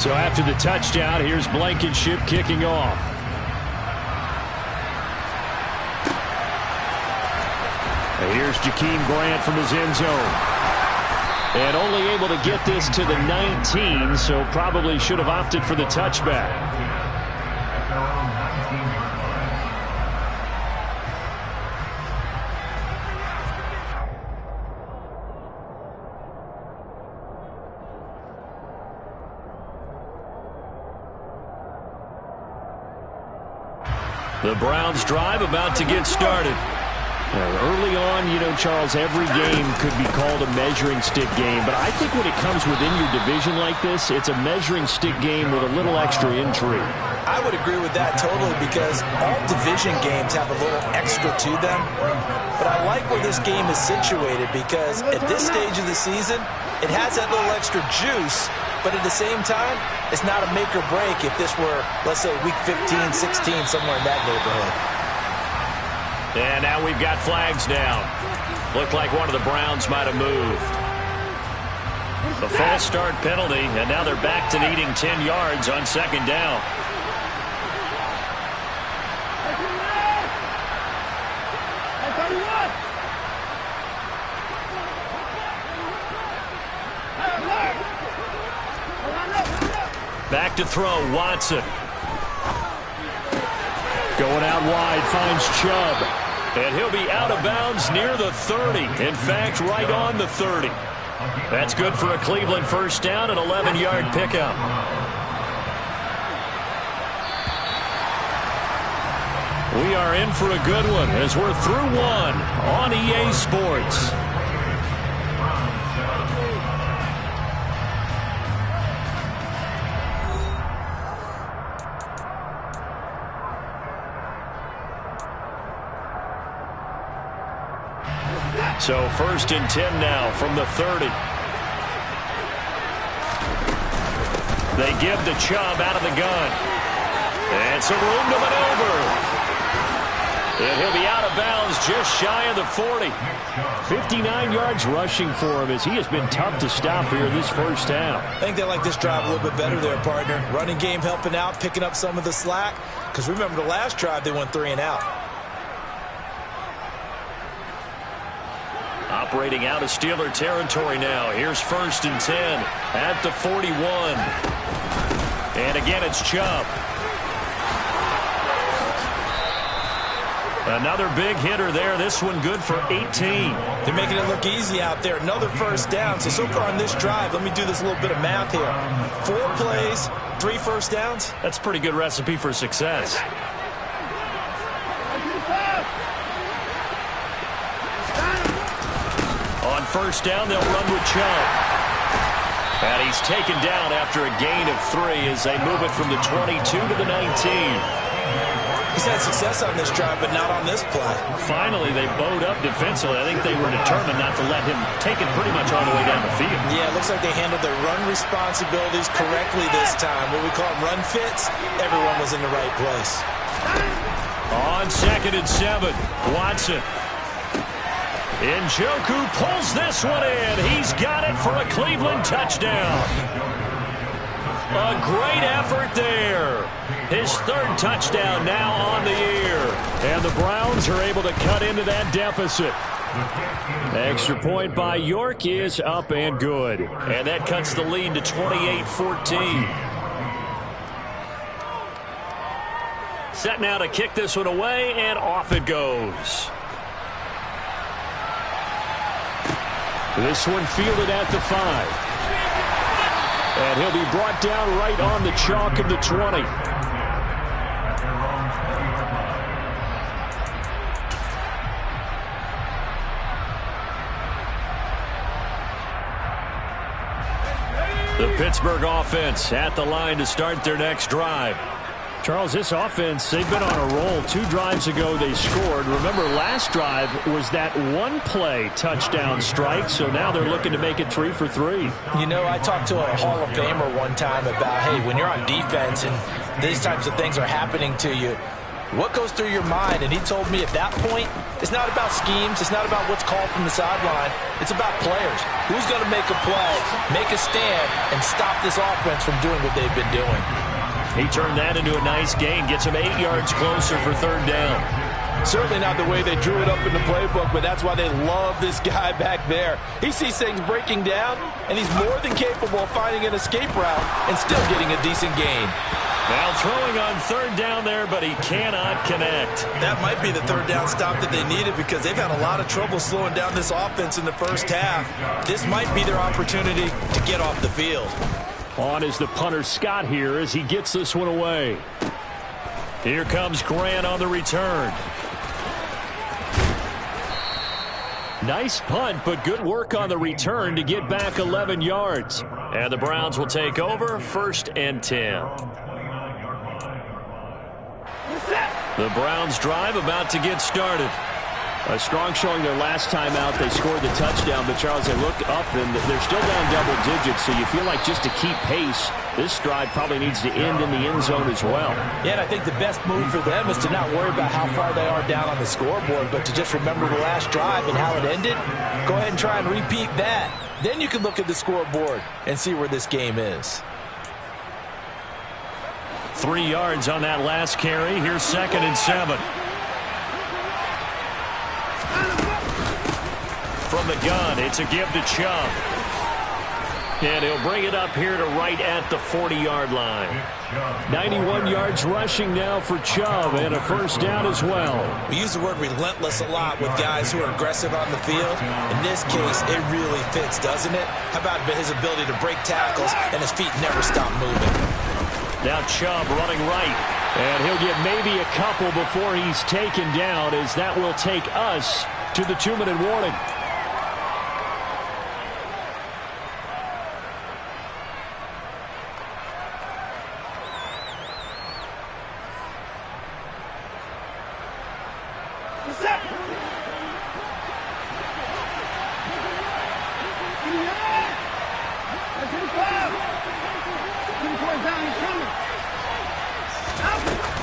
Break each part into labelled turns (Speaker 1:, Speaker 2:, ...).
Speaker 1: So after the touchdown, here's Blankenship kicking off. And here's Jakeem Grant from his end zone. And only able to get this to the 19, so probably should have opted for the touchback. The Browns drive about to get started. Early on, you know, Charles, every game could be called a measuring stick game. But I think when it comes within your division like this, it's a measuring stick game with a little extra intrigue.
Speaker 2: I would agree with that totally because all division games have a little extra to them. But I like where this game is situated because at this stage of the season, it has that little extra juice. But at the same time, it's not a make or break if this were, let's say, week 15, 16, somewhere in that neighborhood.
Speaker 1: And now we've got flags down. Looked like one of the Browns might have moved. The false start penalty, and now they're back to needing 10 yards on second down. Back to throw, Watson. Going out wide, finds Chubb. And he'll be out of bounds near the 30. In fact, right on the 30. That's good for a Cleveland first down, an 11-yard pickup. We are in for a good one as we're through one on EA Sports. So first and 10 now from the 30. They give the Chubb out of the gun. And some room to maneuver. And he'll be out of bounds just shy of the 40. 59 yards rushing for him as he has been tough to stop here this first half.
Speaker 2: I think they like this drive a little bit better there, partner. Running game helping out, picking up some of the slack. Because remember the last drive they went 3 and out.
Speaker 1: Operating out of Steeler territory now. Here's first and 10 at the 41. And again, it's Chubb. Another big hitter there. This one good for 18.
Speaker 2: They're making it look easy out there. Another first down. So far on this drive, let me do this little bit of math here. 4 plays, 3 first downs.
Speaker 1: That's a pretty good recipe for success. On first down, they'll run with Chubb. And he's taken down after a gain of 3 as they move it from the 22 to the 19.
Speaker 2: He's had success on this drive, but not on this play.
Speaker 1: Finally, they bowed up defensively. I think they were determined not to let him take it pretty much all the way down the field.
Speaker 2: Yeah, it looks like they handled their run responsibilities correctly this time. What we call run fits, everyone was in the right place.
Speaker 1: On second and 7, Watson. Njoku pulls this one in. He's got it for a Cleveland touchdown. A great effort there. His 3rd touchdown now on the year. And the Browns are able to cut into that deficit. Extra point by York is up and good. And that cuts the lead to 28-14. Set now to kick this one away, and off it goes. This one fielded at the 5. And he'll be brought down right on the chalk of the 20. The Pittsburgh offense at the line to start their next drive. Charles, this offense, they've been on a roll. 2 drives ago they scored. Remember, last drive was that 1-play touchdown strike, so now they're looking to make it 3 for 3.
Speaker 2: You know, I talked to a Hall of Famer one time about, hey, when you're on defense and these types of things are happening to you, What goes through your mind? And he told me at that point, it's not about schemes. It's not about what's called from the sideline. It's about players. Who's going to make a play, make a stand, and stop this offense from doing what they've been doing.
Speaker 1: He turned that into a nice gain. Gets him 8 yards closer for third down.
Speaker 3: Certainly not the way they drew it up in the playbook, but that's why they love this guy back there. He sees things breaking down, and he's more than capable of finding an escape route and still getting a decent gain.
Speaker 1: Now throwing on third down there, but he cannot connect.
Speaker 2: That might be the third down stop that they needed because they've had a lot of trouble slowing down this offense in the first half. This might be their opportunity to get off the field.
Speaker 1: On is the punter Scott here as he gets this one away. Here comes Grant on the return. Nice punt, but good work on the return to get back 11 yards. And the Browns will take over, 1st and 10. The Browns drive about to get started. A strong showing their last time out. They scored the touchdown, but Charles, they look up and they're still down double digits, so you feel like just to keep pace, this drive probably needs to end in the end zone as well.
Speaker 2: Yeah, and I think the best move for them is to not worry about how far they are down on the scoreboard, but to just remember the last drive and how it ended. Go ahead and try and repeat that. Then you can look at the scoreboard and see where this game is.
Speaker 1: 3 yards on that last carry. Here's 2nd and 7. From the gun, it's a give to Chubb. And he'll bring it up here to right at the 40-yard line. 91 yards rushing now for Chubb, and a first down as well.
Speaker 2: We use the word relentless a lot with guys who are aggressive on the field. In this case, it really fits, doesn't it? How about his ability to break tackles and his feet never stop moving?
Speaker 1: Now Chubb running right, and he'll get maybe a couple before he's taken down, as that will take us to the 2-minute warning.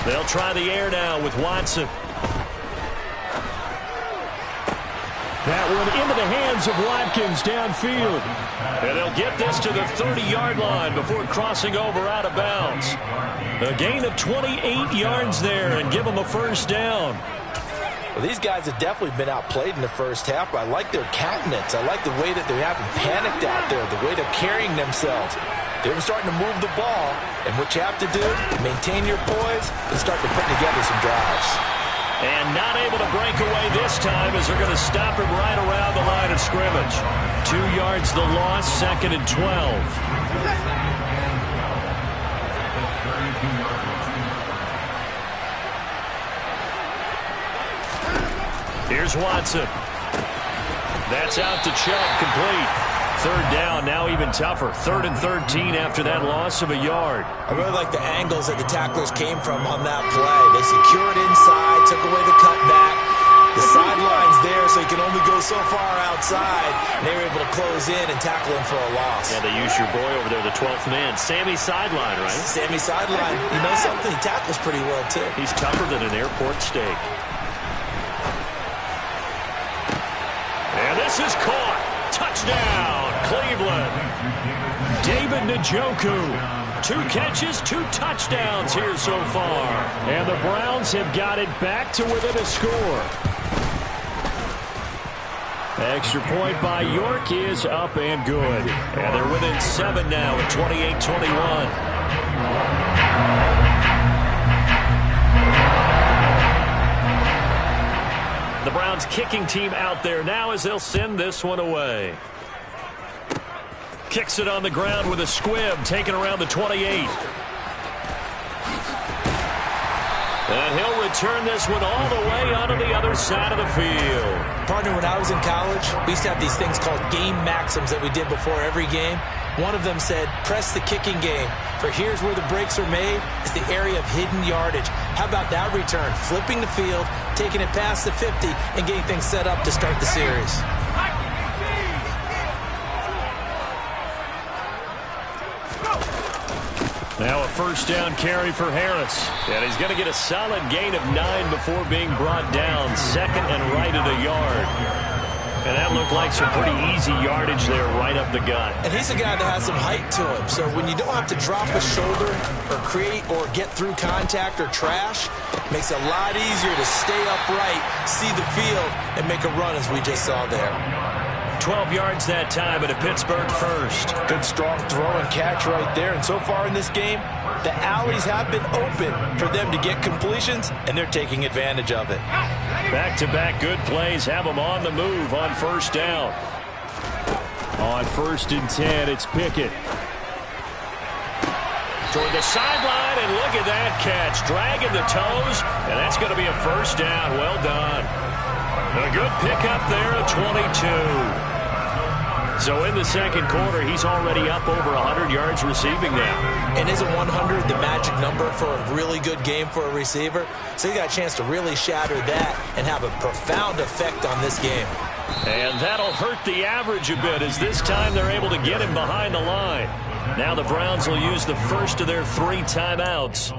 Speaker 1: They'll try the air now with Watson. That one into the hands of Watkins downfield. And they'll get this to the 30-yard line before crossing over out of bounds. A gain of 28 yards there and give them a first down.
Speaker 2: Well, these guys have definitely been outplayed in the first half, but I like their countenance. I like the way that they're having panicked out there, the way they're carrying themselves. They're starting to move the ball, and what you have to do, maintain your poise and start to put together some drives.
Speaker 1: And not able to break away this time as they're going to stop him right around the line of scrimmage. 2 yards the loss, 2nd and 12. Here's Watson. That's out to Chubb, complete. Third down, now even tougher. 3rd and 13 after that loss of a yard.
Speaker 2: I really like the angles that the tacklers came from on that play. They secured inside, took away the cutback. The sideline's there, so he can only go so far outside. And they were able to close in and tackle him for a loss.
Speaker 1: Yeah, they used your boy over there, the 12th man. Sammy Sideline, right?
Speaker 2: Sammy Sideline. You know something? He tackles pretty well, too.
Speaker 1: He's tougher than an airport steak. And this is caught. Touchdown, Cleveland. David Njoku. 2 catches, 2 touchdowns here so far. And the Browns have got it back to within a score. Extra point by York is up and good. And they're within 7 now at 28-21. The Browns kicking team out there now as they'll send this one away. Kicks it on the ground with a squib, taken around the 28. And he'll return this one all the way onto the other side of the field.
Speaker 2: Partner, when I was in college, we used to have these things called game maxims that we did before every game. One of them said, press the kicking game, for here's where the breaks are made. It's the area of hidden yardage. How about that return? Flipping the field, taking it past the 50, and getting things set up to start the series.
Speaker 1: Now a first down carry for Harris. And he's going to get a solid gain of 9 before being brought down. Second and right at a yard. And that looked like some pretty easy yardage there right up the gut.
Speaker 2: And he's a guy that has some height to him. So when you don't have to drop a shoulder or create or get through contact or trash, it makes it a lot easier to stay upright, see the field, and make a run as we just saw there.
Speaker 1: 12 yards that time, and a Pittsburgh first.
Speaker 3: Good strong throw and catch right there. And so far in this game, the alleys have been open for them to get completions, and they're taking advantage of it.
Speaker 1: Back-to-back good plays have them on the move on first down. On 1st and 10, it's Pickett. Toward the sideline, and look at that catch. Dragging the toes, and that's going to be a first down. Well done. A good pickup there at 22. So in the second quarter, he's already up over 100 yards receiving now.
Speaker 2: And isn't 100 the magic number for a really good game for a receiver? So he got a chance to really shatter that and have a profound effect on this game.
Speaker 1: And that'll hurt the average a bit, as this time they're able to get him behind the line. Now the Browns will use the first of their 3 timeouts,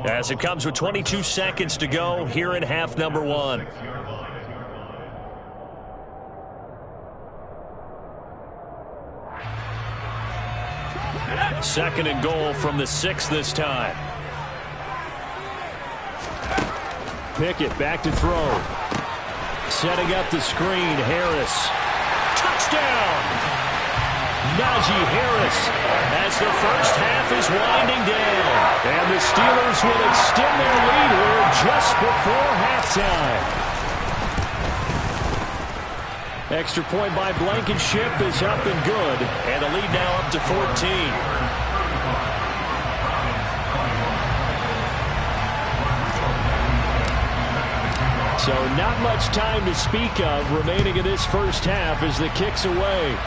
Speaker 1: as it comes with 22 seconds to go here in half number 1. Second and goal from the 6 this time. Pickett back to throw. Setting up the screen, Harris. Touchdown! Najee Harris as the first half is winding down. And the Steelers will extend their lead here just before halftime. Extra point by Blankenship is up and good. And the lead now up to 14. So not much time to speak of remaining in this first half as the kick's away.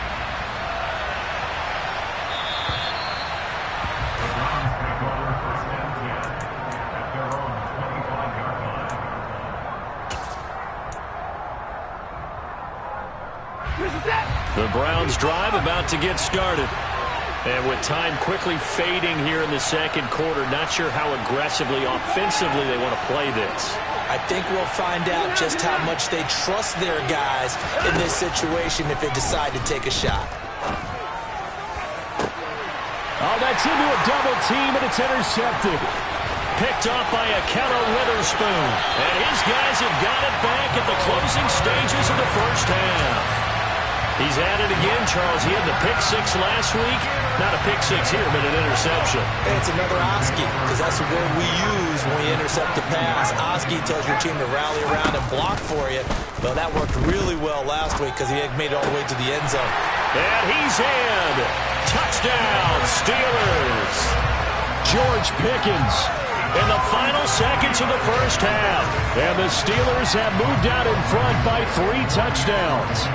Speaker 1: The Browns drive about to get started. And with time quickly fading here in the second quarter, not sure how aggressively, offensively they want to play this.
Speaker 2: I think we'll find out just how much they trust their guys in this situation if they decide to take a shot.
Speaker 1: Oh, that's into a double team, and it's intercepted. Picked off by A.K.A.Witherspoon. And his guys have got it back at the closing stages of the first half. He's at it again, Charles. He had the pick 6 last week. Not a pick 6 here, but an interception.
Speaker 2: And it's another Oski, because that's the word we use when we intercept the pass. Oski tells your team to rally around and block for you. Well, that worked really well last week because he had made it all the way to the end zone.
Speaker 1: And he's in. Touchdown, Steelers. George Pickens in the final seconds of the first half. And the Steelers have moved out in front by 3 touchdowns.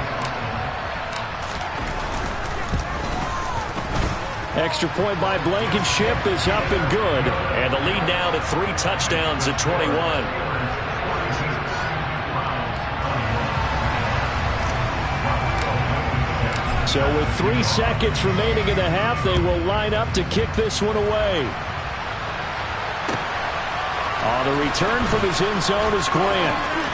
Speaker 1: Extra point by Blankenship is up and good. And the lead now to 3 touchdowns at 21. So with 3 seconds remaining in the half, they will line up to kick this one away. On the return from his end zone is Grant.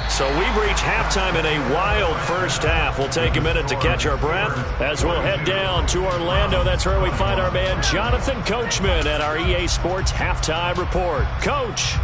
Speaker 1: So we've reached halftime in a wild first half. We'll take a minute to catch our breath as we'll head down to Orlando. That's where we find our man Jonathan Coachman at our EA Sports Halftime Report. Coach.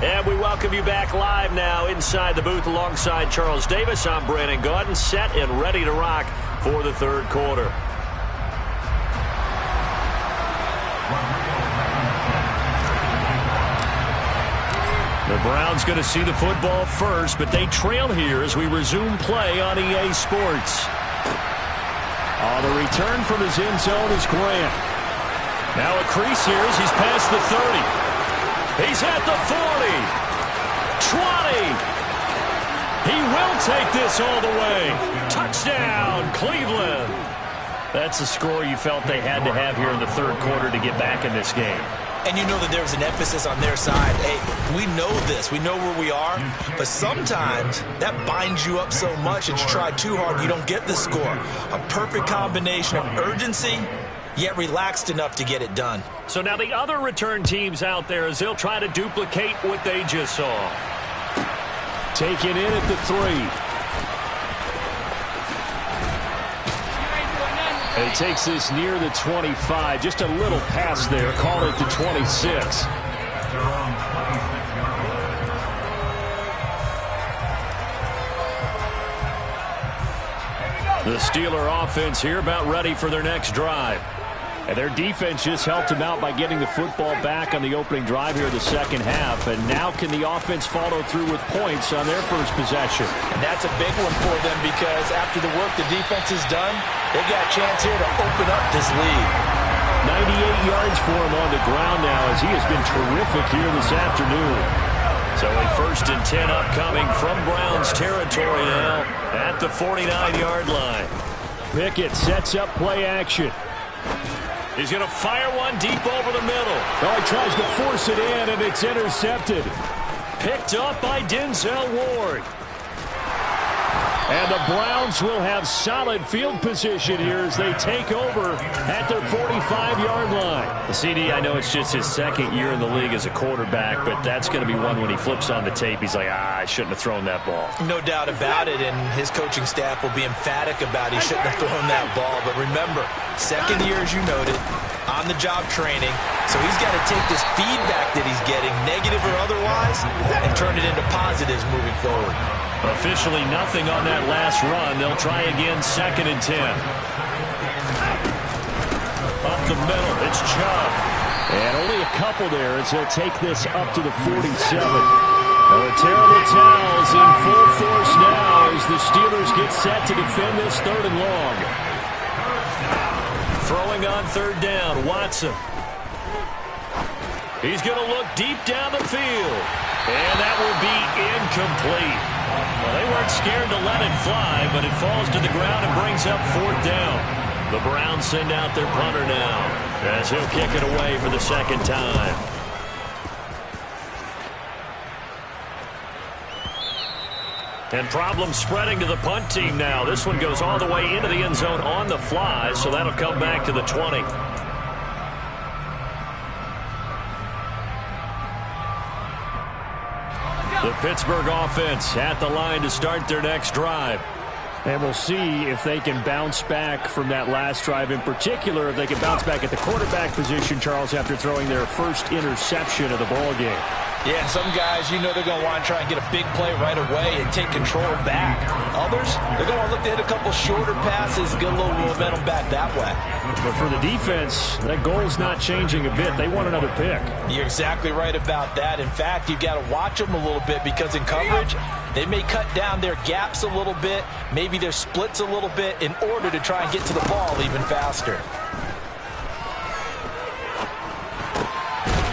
Speaker 1: And we welcome you back live now inside the booth alongside Charles Davis. I'm Brandon Gaudin, set and ready to rock for the third quarter. The Browns going to see the football first, but they trail here as we resume play on EA Sports. On the return from his end zone is Grant. Now a crease here as he's past the 30. He's at the 40, 20, He will take this all the way. Touchdown, Cleveland. That's the score you felt they had to have here in the third quarter to get back in this game.
Speaker 2: And you know that there's an emphasis on their side. Hey, we know this. We know where we are. But sometimes that binds you up so much that you try too hard, you don't get the score. A perfect combination of urgency, yet relaxed enough to get it done.
Speaker 1: So now the other return teams out there as they'll try to duplicate what they just saw. Taken in at the 3. And he takes this near the 25. Just a little pass there. Call it the 26. The Steeler offense here about ready for their next drive. And their defense just helped them out by getting the football back on the opening drive here in the second half. And now can the offense follow through with points on their first possession?
Speaker 2: And that's a big one for them because after the work the defense has done, they've got a chance here to open up this lead.
Speaker 1: 98 yards for him on the ground now as he has been terrific here this afternoon. So a 1st and 10 upcoming from Browns territory now at the 49-yard line. Pickett sets up play action. He's going to fire one deep over the middle.
Speaker 3: Oh, he tries to force it in, and it's intercepted.
Speaker 1: Picked up by Denzel Ward. And the Browns will have solid field position here as they take over at their 45-yard line. The CD, I know it's just his second year in the league as a quarterback, but that's going to be one when he flips on the tape. He's like, I shouldn't have thrown that ball.
Speaker 2: No doubt about it, and his coaching staff will be emphatic about he shouldn't have thrown that ball. But remember, second year, as you noted, on-the-job training. So he's got to take this feedback that he's getting, negative or otherwise, and turn it into positives moving forward.
Speaker 1: Officially nothing on that last run. They'll try again, 2nd and 10. Up the middle, it's Chubb.
Speaker 3: And only a couple there as he'll take this up to the 47. The terrible towels in full force now as the Steelers get set to defend this 3rd and long.
Speaker 1: Throwing on 3rd down, Watson. He's going to look deep down the field. And that will be incomplete. Well, they weren't scared to let it fly, but it falls to the ground and brings up 4th down. The Browns send out their punter now as he'll kick it away for the 2nd time. And problems spreading to the punt team now. This one goes all the way into the end zone on the fly, so that'll come back to the 20. The Pittsburgh offense at the line to start their next drive.
Speaker 3: And we'll see if they can bounce back from that last drive. In particular, if they can bounce back at the quarterback position, Charles, after throwing their first interception of the ball game.
Speaker 2: Yeah, and some guys, you know they're going to want to try and get a big play right away and take control back. Others, they're going to look to hit a couple shorter passes and get a little momentum back that way.
Speaker 3: But for the defense, that goal's not changing a bit. They want another pick.
Speaker 2: You're exactly right about that. In fact, you've got to watch them a little bit because in coverage, they may cut down their gaps a little bit, maybe their splits a little bit in order to try and get to the ball even faster.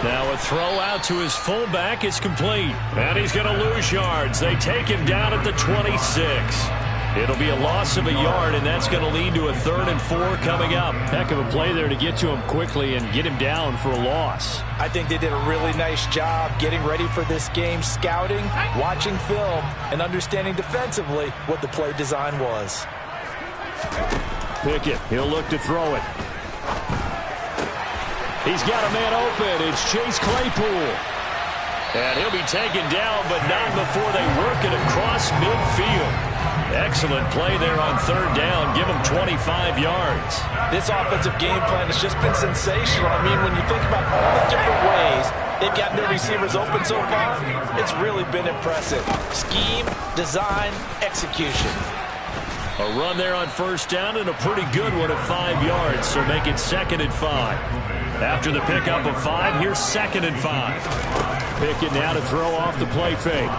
Speaker 1: Now a throw out to his fullback is complete. And he's going to lose yards. They take him down at the 26. It'll be a loss of a yard, and that's going to lead to a 3rd and 4 coming up.
Speaker 3: Heck of a play there to get to him quickly and get him down for a loss.
Speaker 2: I think they did a really nice job getting ready for this game, scouting, watching film, and understanding defensively what the play design was.
Speaker 3: Pickett, he'll look to throw it. He's got a man open. It's Chase Claypool.
Speaker 1: And he'll be taken down, but not before they work it across midfield. Excellent play there on 3rd down. Give him 25 yards.
Speaker 2: This offensive game plan has just been sensational. I mean, when you think about all the different ways they've gotten their receivers open so far, it's really been impressive. Scheme, design, execution.
Speaker 1: A run there on 1st down and a pretty good one at 5 yards, so make it 2nd and 5. After the pickup of 5, here's 2nd and 5.
Speaker 3: Pickett now to throw off the play fake.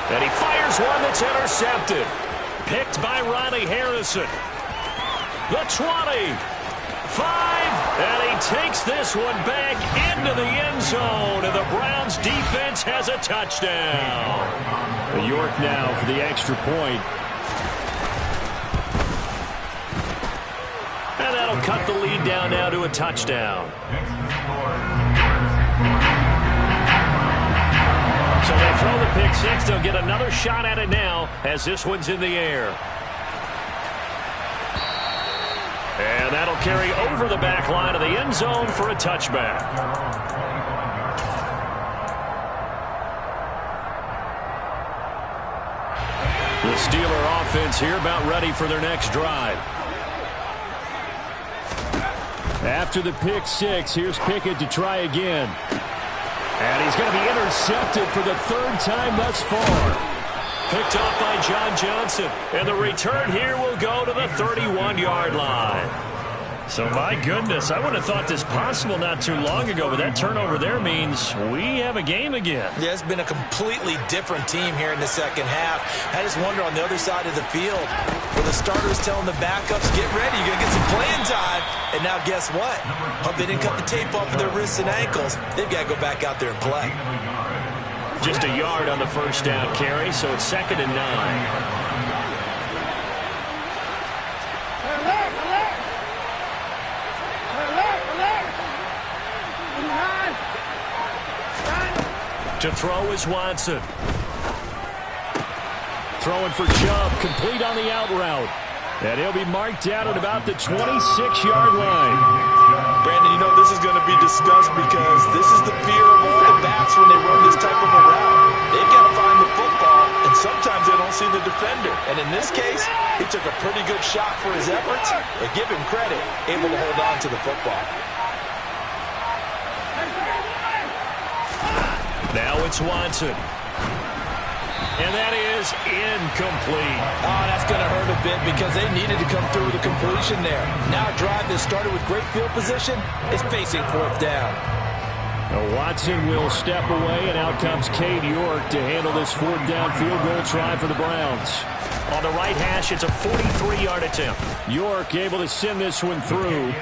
Speaker 1: And he fires one that's intercepted. Picked by Ronnie Harrison. The 20. 5. And he And takes this one back into the end zone. And the Browns defense has a touchdown.
Speaker 4: York now for the extra point.
Speaker 1: And that'll cut the lead down now to a touchdown. So they throw the pick six. They'll get another shot at it now as this one's in the air. And that'll carry over the back line of the end zone for a touchback. The Steeler offense here about ready for their next drive.
Speaker 4: After the pick six, here's Pickett to try again. And he's going to be intercepted for the third time thus far.
Speaker 1: Picked off by John Johnson. And the return here will go to the 31-yard line. So, my goodness, I would have thought this possible not too long ago, but that turnover there means we have a game again.
Speaker 2: Yeah, it's been a completely different team here in the second half. I just wonder on the other side of the field, where the starters telling the backups, get ready, you're going to get some playing time. And now guess what? Hope they didn't cut the tape off of their wrists and ankles. They've got to go back out there and play.
Speaker 1: Just a yard on the first down carry, so it's 2nd and 9. To throw is Watson. Throwing for Chubb, complete on the out route. And he'll be marked down at about the 26-yard line.
Speaker 2: Brandon, you know this is going to be discussed because this is the fear of all the backs when they run this type of a route. They've got to find the football, and sometimes they don't see the defender. And in this case, he took a pretty good shot for his efforts, but give him credit, able to hold on to the football.
Speaker 1: Now it's Watson. And that is incomplete.
Speaker 2: Oh, that's going to hurt a bit because they needed to come through with a completion there. Now a drive that started with great field position is facing fourth down.
Speaker 4: Now Watson will step away, and out comes Cade York to handle this fourth down field goal try for the Browns.
Speaker 1: On the right hash, it's a 43-yard attempt.
Speaker 4: York able to send this one through.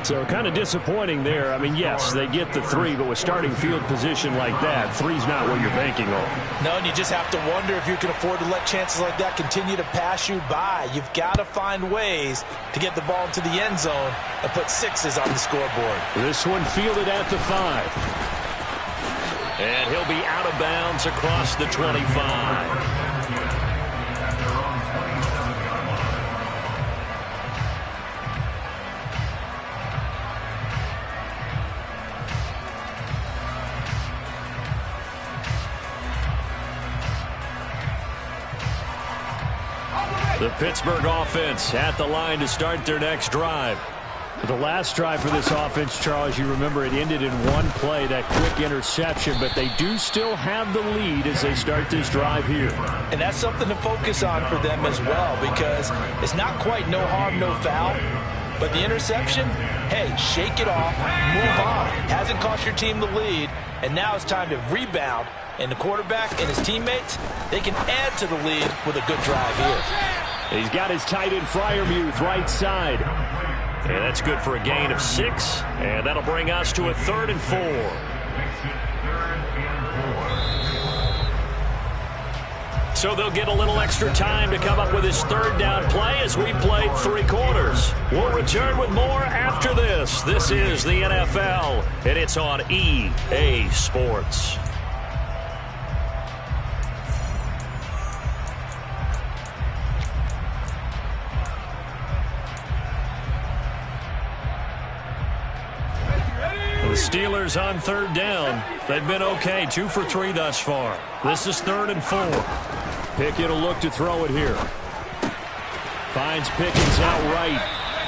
Speaker 1: So kind of disappointing there. I mean, yes, they get the 3, but with starting field position like that, 3's not what you're banking on.
Speaker 2: No, and you just have to wonder if you can afford to let chances like that continue to pass you by. You've got to find ways to get the ball into the end zone and put 6s on the scoreboard.
Speaker 4: This one fielded at the 5.
Speaker 1: And he'll be out of bounds across the 25. The Pittsburgh offense at the line to start their next drive.
Speaker 4: The last drive for this offense, Charles, you remember it ended in one play, that quick interception, but they do still have the lead as they start this drive here.
Speaker 2: And that's something to focus on for them as well, because it's not quite no harm, no foul, but the interception, hey, shake it off, move on. Hasn't cost your team the lead, and now it's time to rebound. And the quarterback and his teammates, they can add to the lead with a good drive here.
Speaker 4: He's got his tight end Freiermuth right side.
Speaker 1: And that's good for a gain of 6. And that'll bring us to a 3rd and 4. So they'll get a little extra time to come up with his 3rd down play as we played 3 quarters. We'll return with more after this. This is the NFL, and it's on EA Sports. Steelers on 3rd down. They've been okay, 2 for 3 thus far. This is 3rd and 4.
Speaker 4: Pickett will look to throw it here. Finds Pickens out right.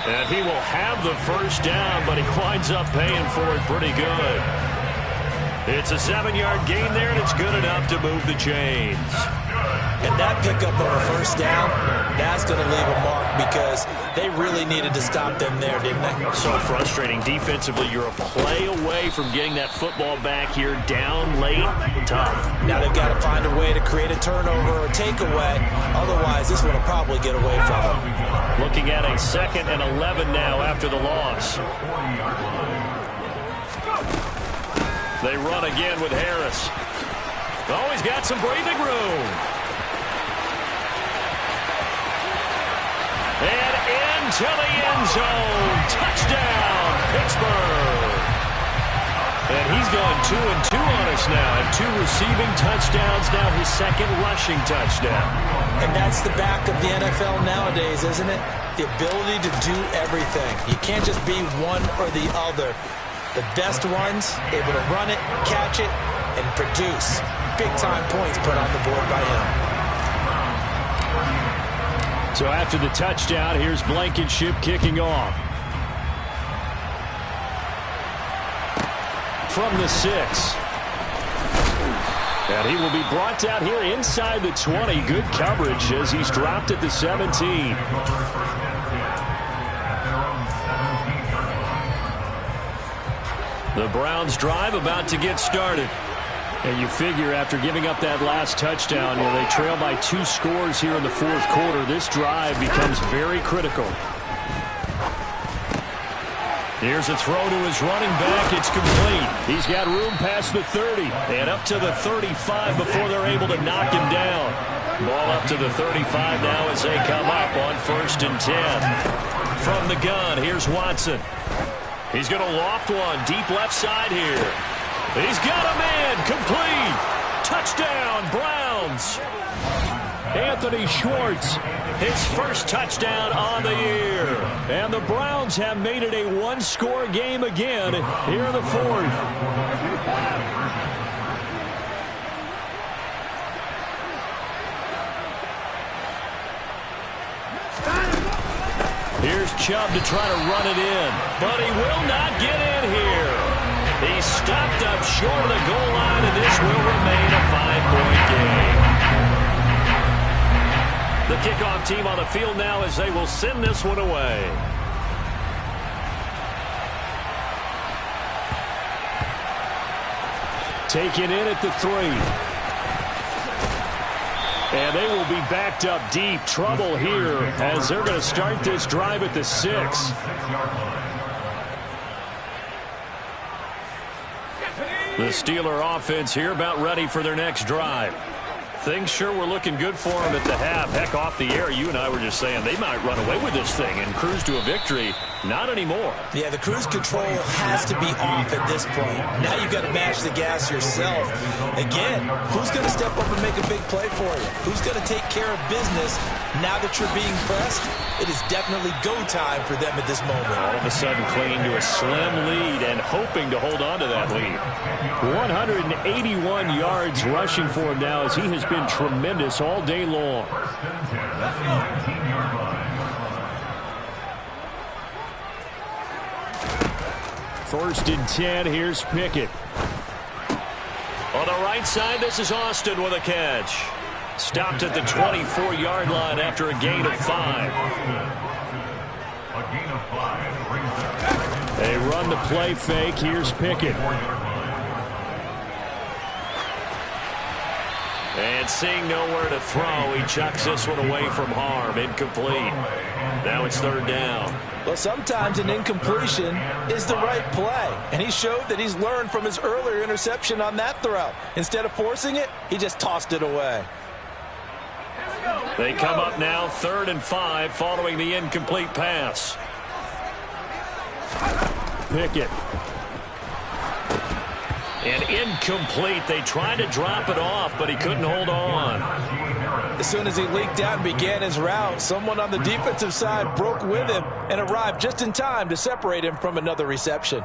Speaker 1: And he will have the first down, but he winds up paying for it pretty good. It's a 7-yard gain there, and it's good enough to move the chains.
Speaker 2: And that pickup of a first down, that's going to leave a mark because they really needed to stop them there, didn't they?
Speaker 1: So frustrating. Defensively, you're a play away from getting that football back here down late. Tough.
Speaker 2: Now they've got to find a way to create a turnover or a takeaway. Otherwise, this one will probably get away from them.
Speaker 1: Looking at a 2nd and 11 now after the loss. They run again with Harris. Oh, he's got some breathing room. And into the end zone. Touchdown, Pittsburgh. And he's gone 2-2 on us now. And 2 receiving touchdowns, now his second rushing touchdown.
Speaker 2: And that's the back of the NFL nowadays, isn't it? The ability to do everything. You can't just be one or the other. The best ones, able to run it, catch it, and produce big-time points put on the board by him.
Speaker 4: So after the touchdown, here's Blankenship kicking off. From the 6. And he will be brought down here inside the 20. Good coverage as he's dropped at the 17. The Browns drive about to get started. And you figure after giving up that last touchdown, they trail by 2 scores here in the 4th quarter. This drive becomes very critical. Here's a throw to his running back. It's complete. He's got room past the 30 and up to the 35 before they're able to knock him down. Ball up to the 35 now as they come up on 1st and 10. From the gun, here's Watson. He's going to loft one deep left side here. He's got a man. Complete. Touchdown, Browns. Anthony Schwartz, his first touchdown on the year. And the Browns have made it a 1-score game again here in the 4th. Here's Chubb to try to run it in, but he will not get in here. He's stopped up short of the goal line, and this will remain a 5-point game. The kickoff team on the field now as they will send this one away. Taken in at the 3. And they will be backed up deep. Trouble here as they're going to start this drive at the 6. The Steeler offense here about ready for their next drive. Things sure were looking good for them at the half. Heck, off the air, you and I were just saying they might run away with this thing and cruise to a victory. Not anymore.
Speaker 2: Yeah, the cruise control has to be off at this point. Now you've got to mash the gas yourself. Again, who's going to step up and make a big play for you? Who's going to take care of business now that you're being pressed? It is definitely go time for them at this moment.
Speaker 4: All of a sudden clinging to a slim lead and hoping to hold on to that lead. 181 yards rushing for him now as he has been tremendous all day long. First and 10, here's Pickett.
Speaker 1: On the right side, this is Austin with a catch. Stopped at the 24-yard line after a gain of 5.
Speaker 4: They run the play fake. Here's Pickett.
Speaker 1: And seeing nowhere to throw, he chucks this one away from harm. Incomplete. Now it's 3rd down.
Speaker 2: Well, sometimes an incompletion is the right play. And he showed that he's learned from his earlier interception on that throw. Instead of forcing it, he just tossed it away.
Speaker 1: They come up now 3rd and 5 following the incomplete pass.
Speaker 4: Pickett.
Speaker 1: And incomplete. They tried to drop it off, but he couldn't hold on.
Speaker 2: As soon as he leaked out and began his route, someone on the defensive side broke with him and arrived just in time to separate him from another reception.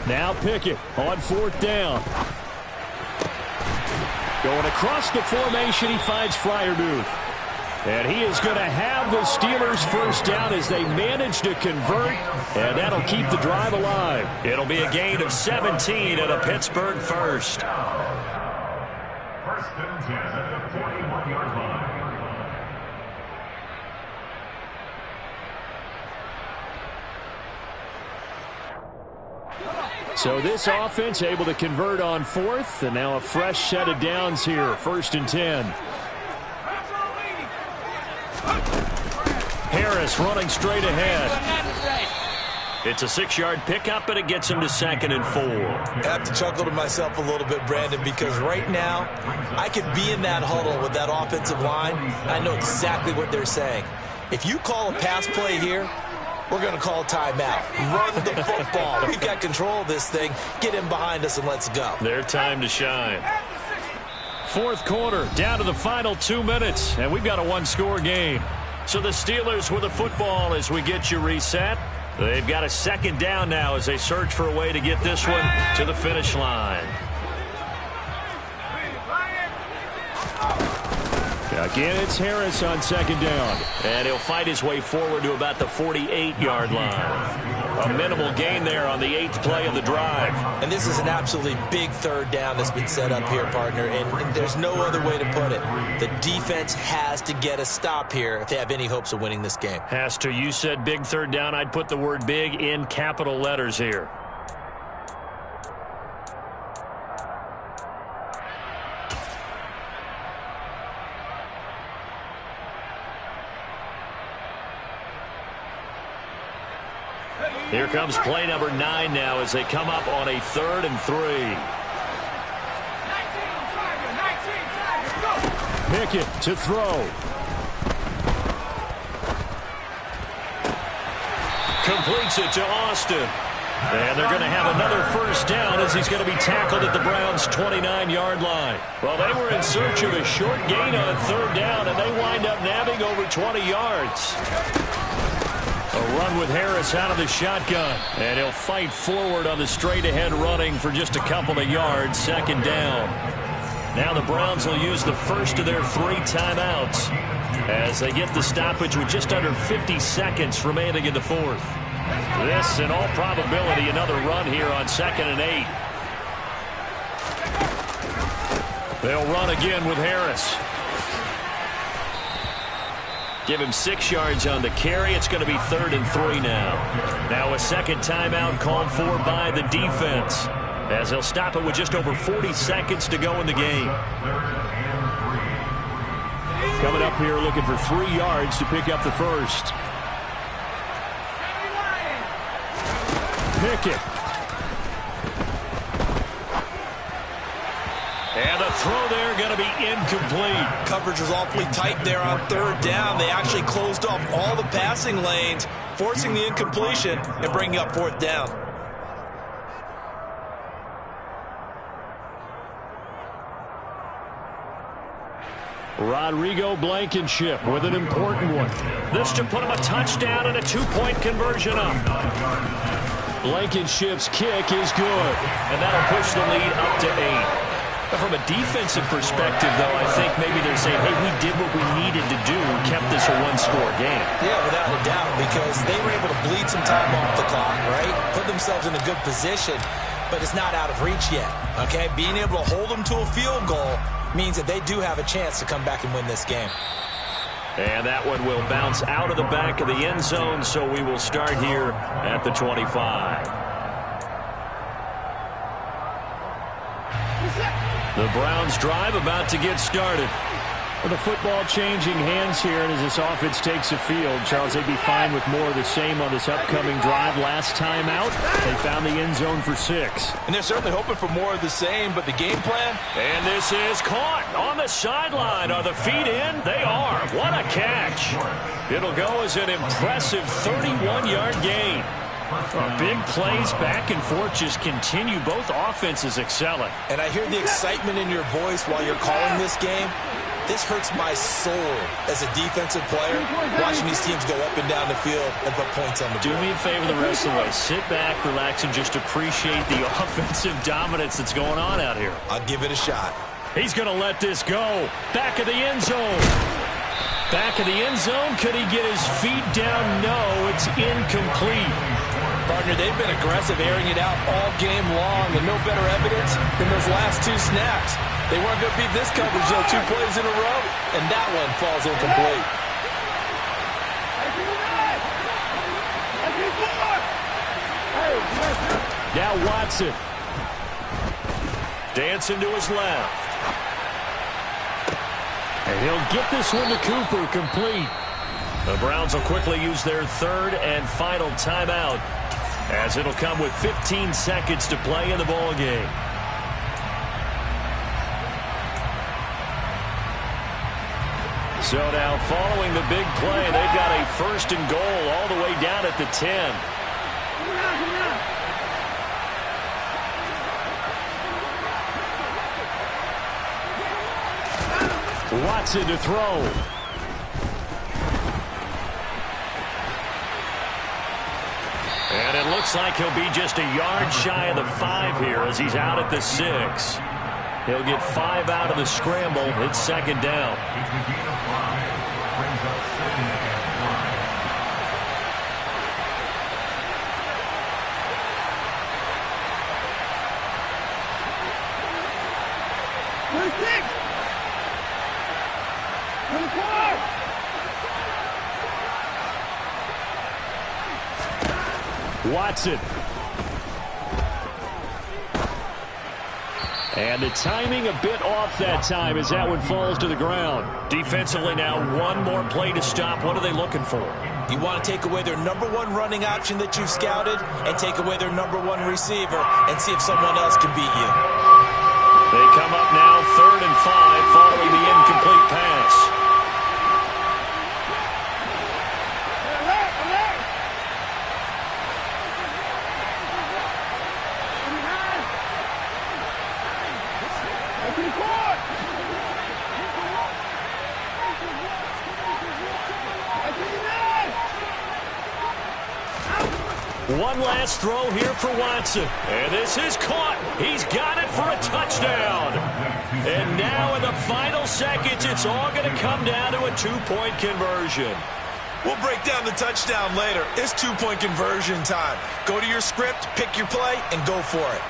Speaker 4: Now Pickett on 4th down. Going across the formation, he finds Freiermuth. And he is going to have the Steelers first down as they manage to convert, and that'll keep the drive alive.
Speaker 1: It'll be a gain of 17 at a Pittsburgh first.
Speaker 5: First and 10 at the 41-yard line.
Speaker 4: So this offense able to convert on 4th, and now a fresh set of downs here, 1st and 10. Harris running straight ahead.
Speaker 1: It's a 6-yard pickup, and it gets him to 2nd and 4.
Speaker 2: I have to chuckle to myself a little bit, Brandon, because right now I could be in that huddle with that offensive line. I know exactly what they're saying. If you call a pass play here, we're going to call a timeout. Run the football. We've got control of this thing. Get him behind us and let's go.
Speaker 1: Their time to shine.
Speaker 4: 4th quarter, down to the final 2 minutes, and we've got a 1-score game.
Speaker 1: So the Steelers with the football as we get you reset. They've got a 2nd down now as they search for a way to get this one to the finish line.
Speaker 4: Again, it's Harris on 2nd down.
Speaker 1: And he'll fight his way forward to about the 48-yard line. A minimal gain there on the 8th play of the drive.
Speaker 2: And this is an absolutely big 3rd down that's been set up here, partner, and there's no other way to put it. The defense has to get a stop here if they have any hopes of winning this game.
Speaker 1: Has to. You said big 3rd down. I'd put the word big in capital letters here. Here comes play number 9 now as they come up on a 3rd and 3.
Speaker 4: Pickett to throw.
Speaker 1: Completes it to Austin. And they're going to have another first down as he's going to be tackled at the Browns' 29-yard line. Well, they were in search of a short gain on 3rd down, and they wind up nabbing over 20 yards. A run with Harris out of the shotgun. And he'll fight forward on the straight-ahead running for just a couple of yards. 2nd down. Now the Browns will use the first of their 3 timeouts as they get the stoppage with just under 50 seconds remaining in the 4th. This, in all probability, another run here on 2nd and 8. They'll run again with Harris. Give him 6 yards on the carry. It's going to be 3rd and 3 now. Now a 2nd timeout called for by the defense as they'll stop it with just over 40 seconds to go in the game.
Speaker 4: Coming up here looking for 3 yards to pick up the first. Pickett.
Speaker 1: And the throw there going to be incomplete.
Speaker 2: Coverage was awfully tight there on 3rd down. They actually closed off all the passing lanes, forcing the incompletion and bringing up 4th down.
Speaker 4: Rodrigo Blankenship with an important one.
Speaker 1: This to put him a touchdown and a 2-point conversion up.
Speaker 4: Blankenship's kick is good.
Speaker 1: And that'll push the lead up to 8. But from a defensive perspective, though, I think maybe they're saying, hey, we did what we needed to do and kept this a 1-score game.
Speaker 2: Yeah, without a doubt, because they were able to bleed some time off the clock, right? Put themselves in a good position, but it's not out of reach yet, okay? Being able to hold them to a field goal means that they do have a chance to come back and win this game.
Speaker 1: And that one will bounce out of the back of the end zone, so we will start here at the 25. The Browns drive about to get started.
Speaker 4: Well, the football changing hands here, and as this offense takes the field, Charles, they'd be fine with more of the same on this upcoming drive. Last time out, they found the end zone for 6.
Speaker 3: And they're certainly hoping for more of the same, but the game plan?
Speaker 1: And this is caught on the sideline. Are the feet in? They are. What a catch. It'll go as an impressive 31-yard gain. Big plays back and forth just continue. Both offenses excelling.
Speaker 2: And I hear the excitement in your voice while you're calling this game. This hurts my soul as a defensive player, watching these teams go up and down the field and put points on the board.
Speaker 1: Do me a favor the rest of the way. Sit back, relax, and just appreciate the offensive dominance that's going on out here.
Speaker 2: I'll give it a shot.
Speaker 1: He's going to let this go. Back of the end zone. Back of the end zone. Could he get his feet down? No, it's incomplete.
Speaker 3: Partner, they've been aggressive, airing it out all game long, and no better evidence than those last two snaps. They weren't going to beat this coverage, though, 2 plays in a row, and that one falls incomplete.
Speaker 1: Now Watson. Dancing to his left. And he'll get this one to Cooper, complete. The Browns will quickly use their third and final timeout, as it'll come with 15 seconds to play in the ball game. So now following the big play, they've got a 1st and goal all the way down at the 10. Watson to throw. And it looks like he'll be just a yard shy of the 5 here as he's out at the 6. He'll get 5 out of the scramble. It's 2nd down. Watson. And the timing a bit off that time as that one falls to the ground. Defensively now, one more play to stop. What are they looking for?
Speaker 2: You want to take away their #1 running option that you've scouted and take away their #1 receiver and see if someone else can beat you.
Speaker 1: They come up now 3rd and 5 following the incomplete pass. One last throw here for Watson. And this is caught. He's got it for a touchdown. And now in the final seconds, it's all going to come down to a 2-point conversion.
Speaker 2: We'll break down the touchdown later. It's 2-point conversion time. Go to your script, pick your play, and go for it.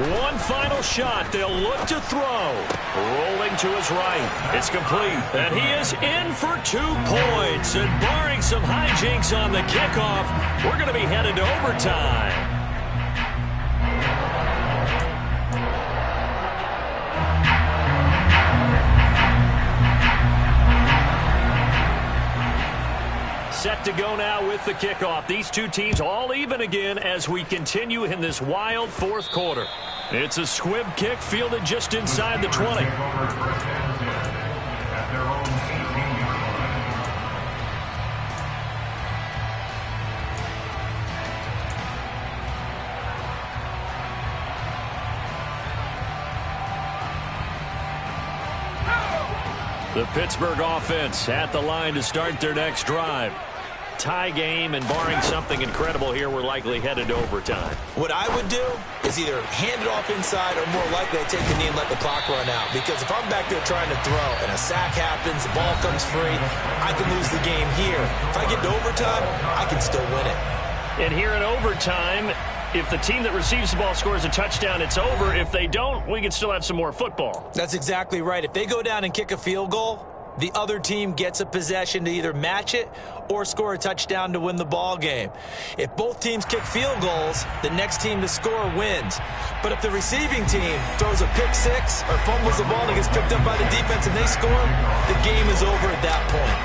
Speaker 1: One final shot. They'll look to throw. Rolling to his right. It's complete. And he is in for 2 points. And barring some hijinks on the kickoff, we're going to be headed to overtime. Set to go now with the kickoff. These two teams all even again as we continue in this wild 4th quarter. It's a squib kick fielded just inside the 20. The Pittsburgh offense at the line to start their next drive. Tie game, and barring something incredible here, we're likely headed to overtime.
Speaker 2: What I would do is either hand it off inside or more likely I take the knee and let the clock run out. Because if I'm back there trying to throw and a sack happens, the ball comes free, I can lose the game here. If I get to overtime, I can still win it.
Speaker 1: And here in overtime, if the team that receives the ball scores a touchdown, it's over. If they don't, we can still have some more football.
Speaker 2: That's exactly right. If they go down and kick a field goal, the other team gets a possession to either match it or score a touchdown to win the ball game. If both teams kick field goals, the next team to score wins. But if the receiving team throws a pick six or fumbles the ball and gets picked up by the defense and they score, the game is over at that point.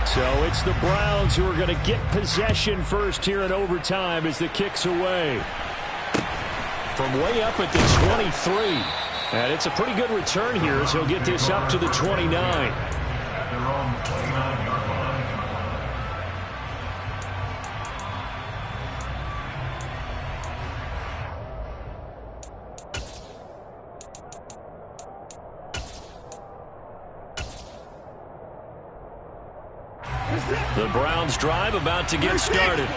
Speaker 4: So it's the Browns who are going to get possession first here in overtime as the kick's away. From way up at the 23. And it's a pretty good return here as he'll get this up to the 29.
Speaker 5: At their own 29-yard line.
Speaker 1: The Browns drive about to get started.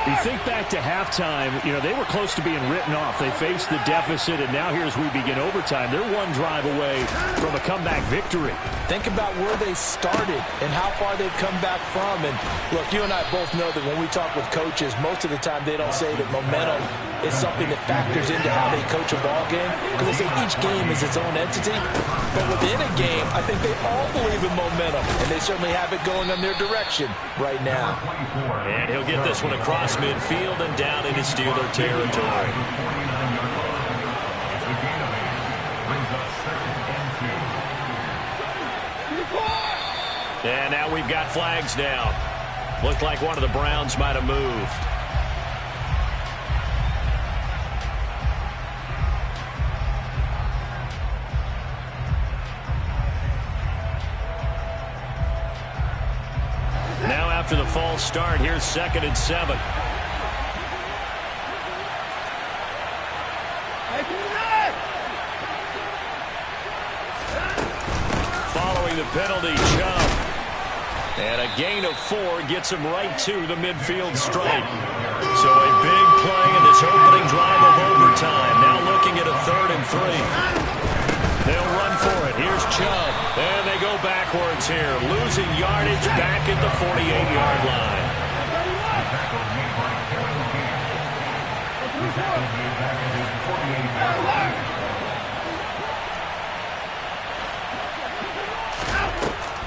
Speaker 4: You think back to halftime, they were close to being written off. They faced the deficit, and now here as we begin overtime, they're one drive away from a comeback victory.
Speaker 3: Think about where they started and how far they've come back from. And look, you and I both know that when we talk with coaches, most of the time they don't say that momentum is something that factors into how they coach a ball game, because they say each game is its own entity. But within a game, I think they all believe in momentum, and they certainly have it going in their direction right now.
Speaker 1: And he'll get this one across midfield and down into Steeler territory. And now we've got flags down. Looked like one of the Browns might have moved. Now after the false start, here's 2nd and 7. Following the penalty, Chubb. And a gain of 4 gets him right to the midfield stripe. So a big play in this opening drive of overtime. Now looking at a 3rd and 3. They'll run for it. Here's Chubb. And they go backwards here. Losing yardage back at the 48-yard line.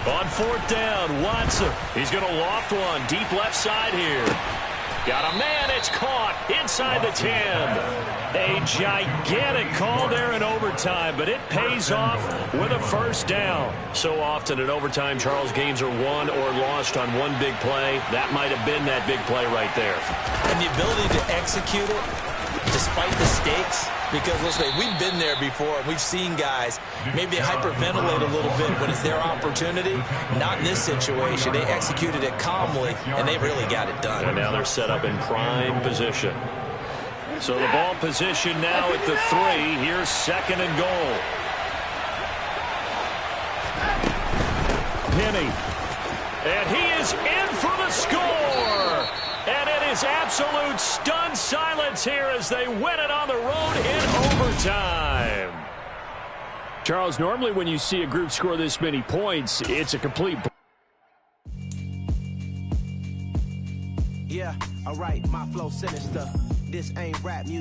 Speaker 1: On 4th down, Watson. He's going to loft one deep left side here. Got a man. It's caught inside the 10. A gigantic call there in overtime, but it pays off with a 1st down. So often in overtime, Charles, games are won or lost on one big play. That might have been that big play right there.
Speaker 2: And the ability to execute it despite the stakes, because listen, we've been there before. We've seen guys maybe hyperventilate a little bit when it's their opportunity. Not in this situation. They executed it calmly, and they really got it done.
Speaker 1: And now they're set up in prime position. So the ball position now at the 3. Here's 2nd and goal. Penny. And he is in for the score. And it is absolute stunned silence here as they win it on the road in overtime.
Speaker 4: Charles, normally when you see a group score this many points, it's a complete...
Speaker 6: Yeah, alright, my flow sinister. This ain't rap music.